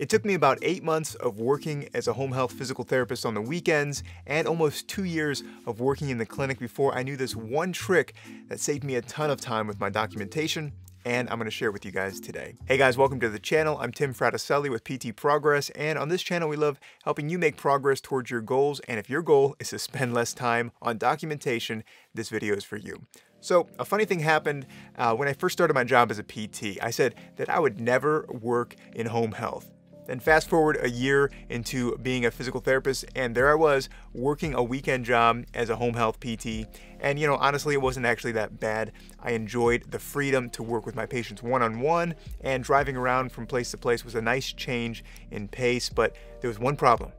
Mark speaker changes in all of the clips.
Speaker 1: It took me about 8 months of working as a home health physical therapist on the weekends and almost 2 years of working in the clinic before I knew this one trick that saved me a ton of time with my documentation, and I'm going to share with you guys today. Hey guys, welcome to the channel. I'm Tim Fraticelli with PT Progress, and on this channel we love helping you make progress towards your goals, and if your goal is to spend less time on documentation, this video is for you. So a funny thing happened when I first started my job as a PT. I said that I would never work in home health. Then fast forward a year into being a physical therapist, and there I was working a weekend job as a home health PT. And honestly, it wasn't actually that bad. I enjoyed the freedom to work with my patients one-on-one, and driving around from place to place was a nice change in pace, but there was one problem.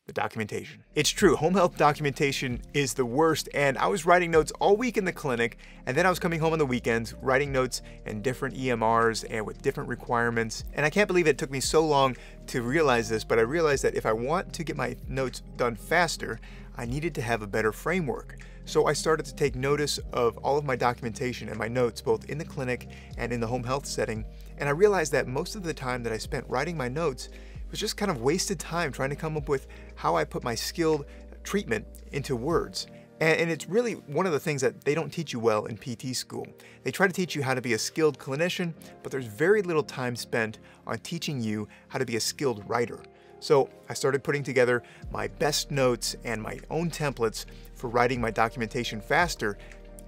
Speaker 1: The documentation. It's true, home health documentation is the worst, and I was writing notes all week in the clinic, and then I was coming home on the weekends, writing notes in different EMRs and with different requirements. And I can't believe it took me so long to realize this, but I realized that if I want to get my notes done faster, I needed to have a better framework. So I started to take notice of all of my documentation and my notes, both in the clinic and in the home health setting, and I realized that most of the time that I spent writing my notes was just kind of wasted time trying to come up with how I put my skilled treatment into words. And it's really one of the things that they don't teach you well in PT school. They try to teach you how to be a skilled clinician, but there's very little time spent on teaching you how to be a skilled writer. So I started putting together my best notes and my own templates for writing my documentation faster,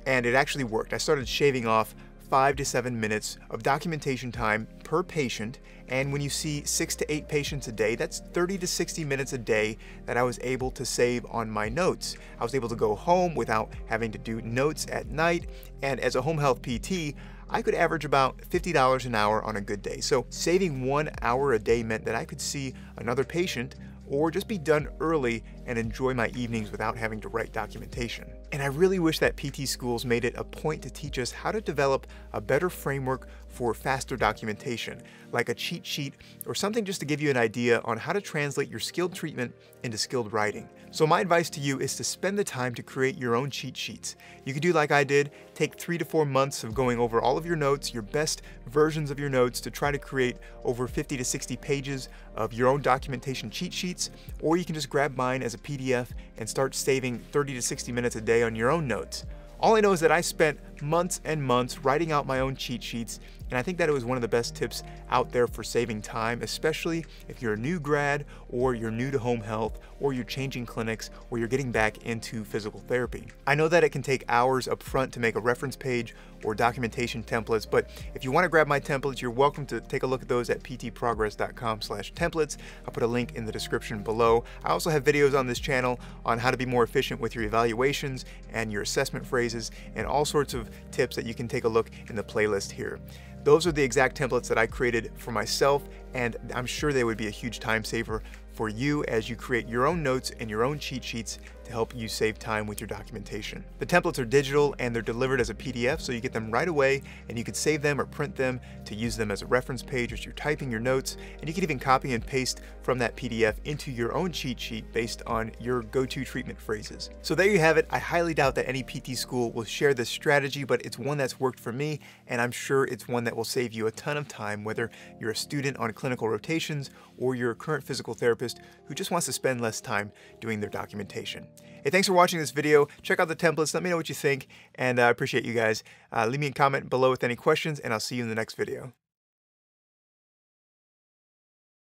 Speaker 1: and it actually worked. I started shaving off 5 to 7 minutes of documentation time per patient, and when you see 6 to 8 patients a day, that's 30 to 60 minutes a day that I was able to save on my notes. I was able to go home without having to do notes at night, and as a home health PT, I could average about $50 an hour on a good day. So saving 1 hour a day meant that I could see another patient or just be done early and enjoy my evenings without having to write documentation. And I really wish that PT schools made it a point to teach us how to develop a better framework for faster documentation, like a cheat sheet or something just to give you an idea on how to translate your skilled treatment into skilled writing. So my advice to you is to spend the time to create your own cheat sheets. You can do like I did, take 3 to 4 months of going over all of your notes, your best versions of your notes, to try to create over 50 to 60 pages of your own documentation cheat sheets, or you can just grab mine as a PDF and start saving 30 to 60 minutes a day on your own notes. All I know is that I spent months and months writing out my own cheat sheets, and I think that it was one of the best tips out there for saving time, especially if you're a new grad or you're new to home health or you're changing clinics or you're getting back into physical therapy. I know that it can take hours up front to make a reference page or documentation templates, but if you want to grab my templates, you're welcome to take a look at those at ptprogress.com/templates. I'll put a link in the description below. I also have videos on this channel on how to be more efficient with your evaluations and your assessment phrases and all sorts of tips that you can take a look in the playlist here. Those are the exact templates that I created for myself, and I'm sure they would be a huge time saver for you as you create your own notes and your own cheat sheets to help you save time with your documentation. The templates are digital and they're delivered as a PDF, so you get them right away, and you can save them or print them to use them as a reference page as you're typing your notes, and you can even copy and paste from that PDF into your own cheat sheet based on your go-to treatment phrases. So there you have it. I highly doubt that any PT school will share this strategy, but it's one that's worked for me, and I'm sure it's one that will save you a ton of time, whether you're a student on clinical rotations or you're a current physical therapist who just wants to spend less time doing their documentation. Hey, thanks for watching this video. Check out the templates. Let me know what you think, and I appreciate you guys. Leave me a comment below with any questions, and I'll see you in the next video.